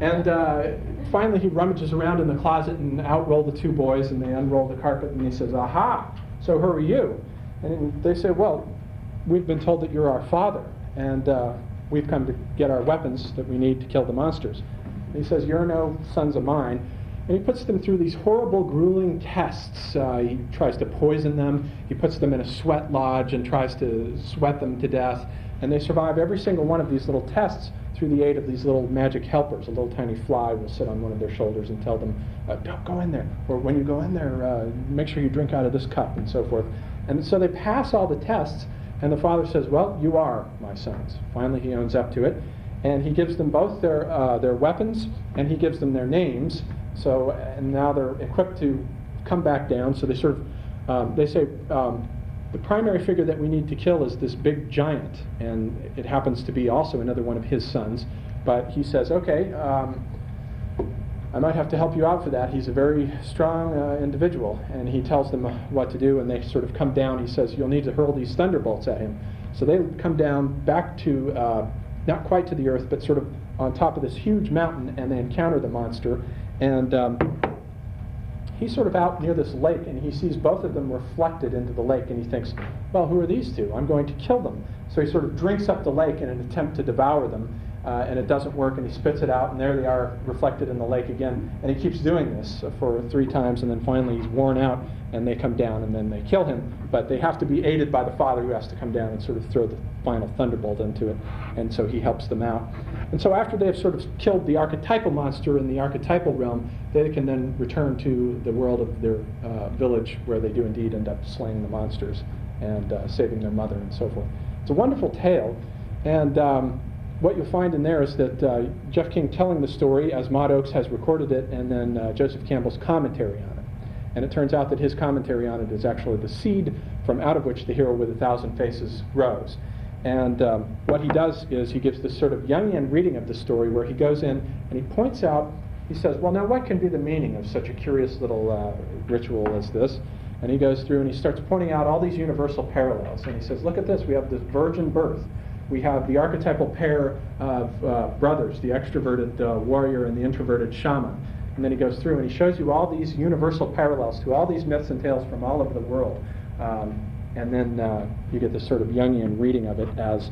And finally he rummages around in the closet and out roll the two boys, and they unroll the carpet, and he says, "Aha, so who are you?" And they say, "Well, we've been told that you're our father, and we've come to get our weapons that we need to kill the monsters." And he says, "You're no sons of mine." And he puts them through these horrible, grueling tests. He tries to poison them. He puts them in a sweat lodge and tries to sweat them to death. And they survive every single one of these little tests through the aid of these little magic helpers. A little tiny fly will sit on one of their shoulders and tell them, "Don't go in there." Or when you go in there, make sure you drink out of this cup, and so forth. And so they pass all the tests, and the father says, "Well, you are my sons." Finally, he owns up to it. And he gives them both their weapons, and he gives them their names. So, and now they're equipped to come back down. So they sort of, they say, the primary figure that we need to kill is this big giant, and it happens to be also another one of his sons. But he says, "Okay, I might have to help you out for that. He's a very strong individual." And he tells them what to do, and they sort of come down. He says, "You'll need to hurl these thunderbolts at him." So they come down back to, not quite to the earth, but sort of on top of this huge mountain, and they encounter the monster. And he's sort of out near this lake, and he sees both of them reflected into the lake, and he thinks, "Well, who are these two? I'm going to kill them." So he sort of drinks up the lake in an attempt to devour them, and it doesn't work, and he spits it out, and there they are reflected in the lake again. And he keeps doing this for 3 times, and then finally he's worn out, and they come down, and then they kill him. But they have to be aided by the father, who has to come down and sort of throw the final thunderbolt into it, and so he helps them out. And so after they've sort of killed the archetypal monster in the archetypal realm, they can then return to the world of their village, where they do indeed end up slaying the monsters and saving their mother and so forth. It's a wonderful tale, and what you'll find in there is that Jeff King telling the story as Maud Oakes has recorded it, and then Joseph Campbell's commentary on it. And it turns out that his commentary on it is actually the seed from out of which the hero with 1,000 faces grows. And what he does is he gives this sort of Jungian reading of the story, where he goes in and he points out, he says, "Well, now what can be the meaning of such a curious little ritual as this?" And he goes through and he starts pointing out all these universal parallels. And he says, "Look at this, we have this virgin birth. We have the archetypal pair of brothers, the extroverted warrior and the introverted shaman." And then he goes through and he shows you all these universal parallels to all these myths and tales from all over the world. And then you get this sort of Jungian reading of it as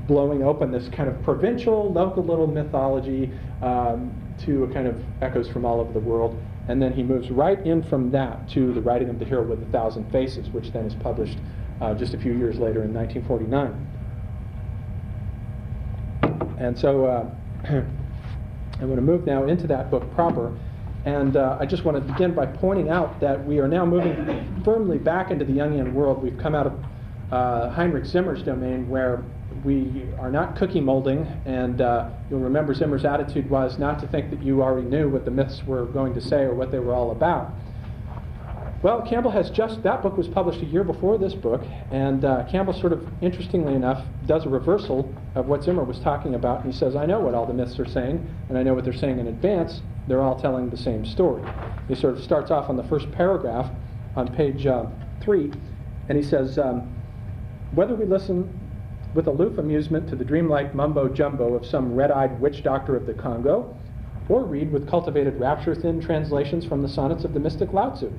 blowing open this kind of provincial, local little mythology to a kind of echoes from all over the world. And then he moves right in from that to the writing of The Hero with 1,000 Faces, which then is published just a few years later in 1949. And so I'm going to move now into that book proper. And I just want to begin by pointing out that we are now moving firmly back into the Jungian world. We've come out of Heinrich Zimmer's domain, where we are not cookie molding, and you'll remember Zimmer's attitude was not to think that you already knew what the myths were going to say or what they were all about. Well, Campbell has that book was published a year before this book, and Campbell sort of, interestingly enough, does a reversal of what Zimmer was talking about, and he says, "I know what all the myths are saying, and I know what they're saying in advance. They're all telling the same story." He sort of starts off on the first paragraph on page 3, and he says, "Whether we listen with aloof amusement to the dreamlike mumbo-jumbo of some red-eyed witch doctor of the Congo, or read with cultivated rapture thin translations from the sonnets of the mystic Lao Tzu,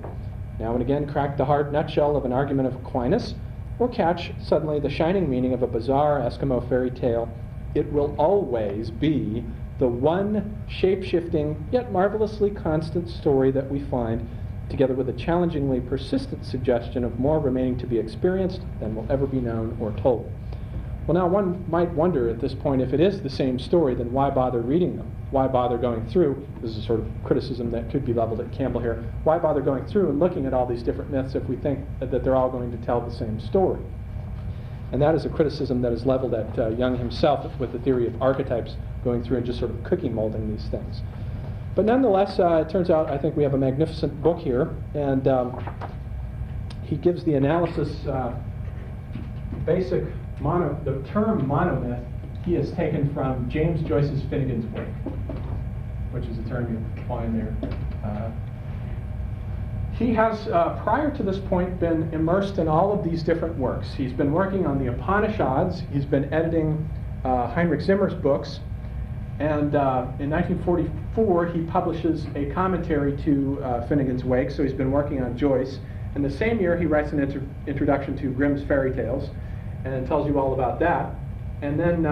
now and again crack the hard nutshell of an argument of Aquinas, or catch suddenly the shining meaning of a bizarre Eskimo fairy tale, it will always be the one shape-shifting yet marvelously constant story that we find, together with a challengingly persistent suggestion of more remaining to be experienced than will ever be known or told." Well, now one might wonder at this point, if it is the same story, then why bother reading them? Why bother going through? This is a sort of criticism that could be leveled at Campbell here. Why bother going through and looking at all these different myths if we think that they're all going to tell the same story? And that is a criticism that is leveled at Jung himself with the theory of archetypes, going through and just sort of cookie molding these things. But nonetheless, it turns out I think we have a magnificent book here, and he gives the analysis basic the term monomyth he has taken from James Joyce's Finnegan's Wake, which is a term you find there. He has, prior to this point, been immersed in all of these different works. He's been working on the Upanishads, he's been editing Heinrich Zimmer's books, And in 1944, he publishes a commentary to Finnegan's Wake, so he's been working on Joyce. In the same year, he writes an introduction to Grimm's Fairy Tales, and tells you all about that, and then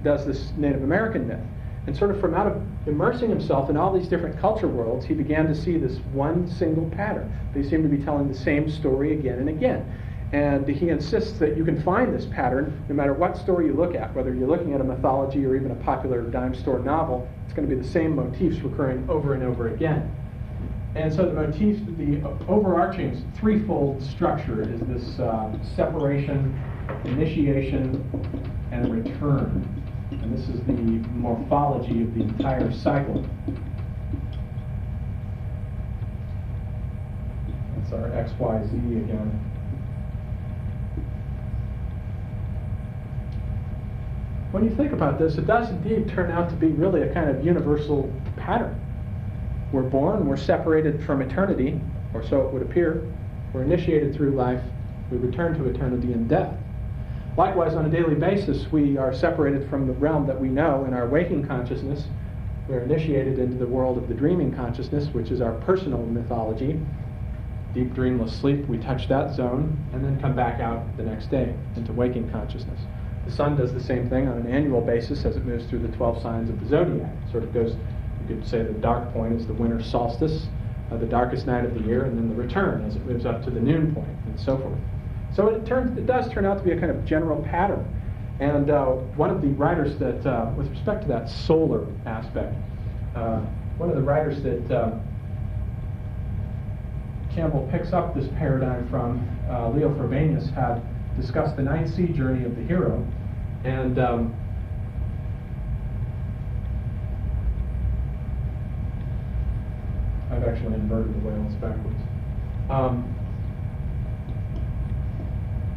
does this Native American myth. And sort of from out of immersing himself in all these different culture worlds, he began to see this one single pattern. They seem to be telling the same story again and again. And he insists that you can find this pattern no matter what story you look at, whether you're looking at a mythology or even a popular dime store novel, it's going to be the same motifs recurring over and over again. And so the motifs, the overarching threefold structure is this separation, initiation, and return. And this is the morphology of the entire cycle. That's our XYZ again. When you think about this, it does indeed turn out to be really a kind of universal pattern. We're born, we're separated from eternity, or so it would appear. We're initiated through life, we return to eternity in death. Likewise, on a daily basis, we are separated from the realm that we know in our waking consciousness. We're initiated into the world of the dreaming consciousness, which is our personal mythology. Deep dreamless sleep, we touch that zone, and then come back out the next day into waking consciousness. The sun does the same thing on an annual basis as it moves through the 12 signs of the zodiac. It sort of goes, you could say the dark point is the winter solstice, the darkest night of the year, and then the return as it moves up to the noon point, and so forth. So it does turn out to be a kind of general pattern. And one of the writers that, with respect to that solar aspect, one of the writers that Campbell picks up this paradigm from, Leo Frobenius, had discussed the ninth sea journey of the hero. And I've actually inverted the whales backwards.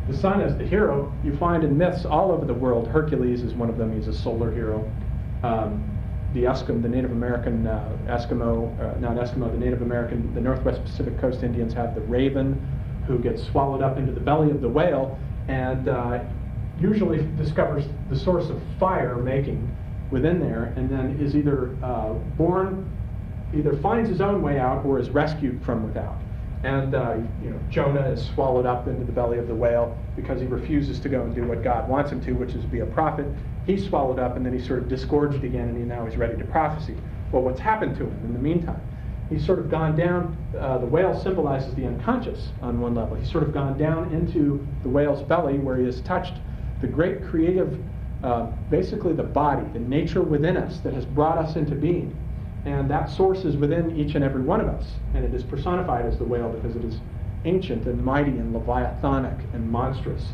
The sun as the hero, you find in myths all over the world. Hercules is one of them, he's a solar hero. The Eskimo, the Native American the Native American, the Northwest Pacific Coast Indians have the raven who gets swallowed up into the belly of the whale and usually discovers the source of fire making within there, and then is either either finds his own way out or is rescued from without. And Jonah is swallowed up into the belly of the whale because he refuses to go and do what God wants him to, which is be a prophet. He's swallowed up, and then he's sort of disgorged again, and now he's ready to prophesy. Well, what's happened to him in the meantime? He's sort of gone down. The whale symbolizes the unconscious on one level. He's sort of gone down into the whale's belly, where he has touched the great creative, basically the body, the nature within us that has brought us into being. And that source is within each and every one of us. And it is personified as the whale because it is ancient and mighty and leviathanic and monstrous.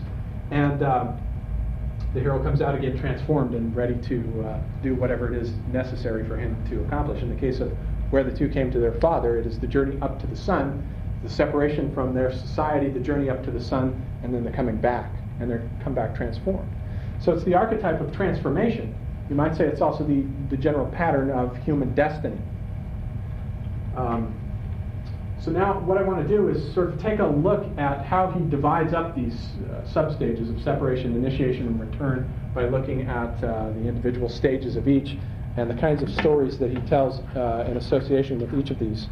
And the hero comes out again transformed and ready to do whatever it is necessary for him to accomplish. In the case of where the two came to their father, it is the journey up to the sun, the separation from their society, the journey up to the sun, and then the coming back, and they come back transformed. So it's the archetype of transformation. You might say it's also the general pattern of human destiny. So now what I want to do is sort of take a look at how he divides up these substages of separation, initiation, and return by looking at the individual stages of each and the kinds of stories that he tells in association with each of these.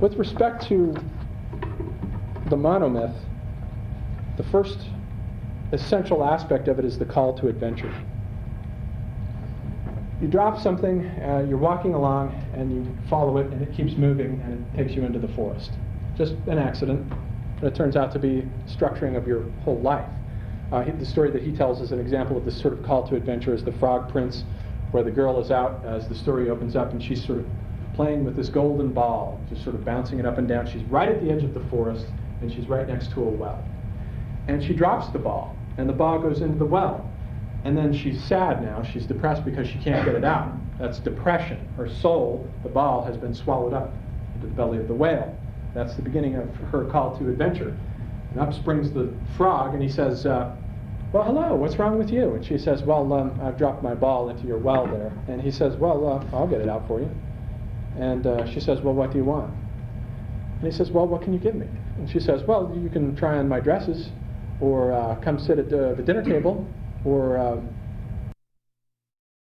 With respect to the monomyth, the first essential aspect of it is the call to adventure. You drop something, you're walking along, and you follow it, and it keeps moving, and it takes you into the forest. Just an accident, but it turns out to be structuring of your whole life. The story that he tells is an example of this sort of call to adventure is The Frog Prince, where the girl is out as the story opens up, and she's sort of playing with this golden ball, just sort of bouncing it up and down. She's right at the edge of the forest, and she's right next to a well. And she drops the ball, and the ball goes into the well. And then she's sad now. She's depressed because she can't get it out. That's depression. Her soul, the ball, has been swallowed up into the belly of the whale. That's the beginning of her call to adventure. And up springs the frog, and he says, well, hello, what's wrong with you? And she says, well, I've dropped my ball into your well there. And he says, well, I'll get it out for you. And she says, well, what do you want? And he says, well, what can you give me? And she says, well, you can try on my dresses, or come sit at the dinner table or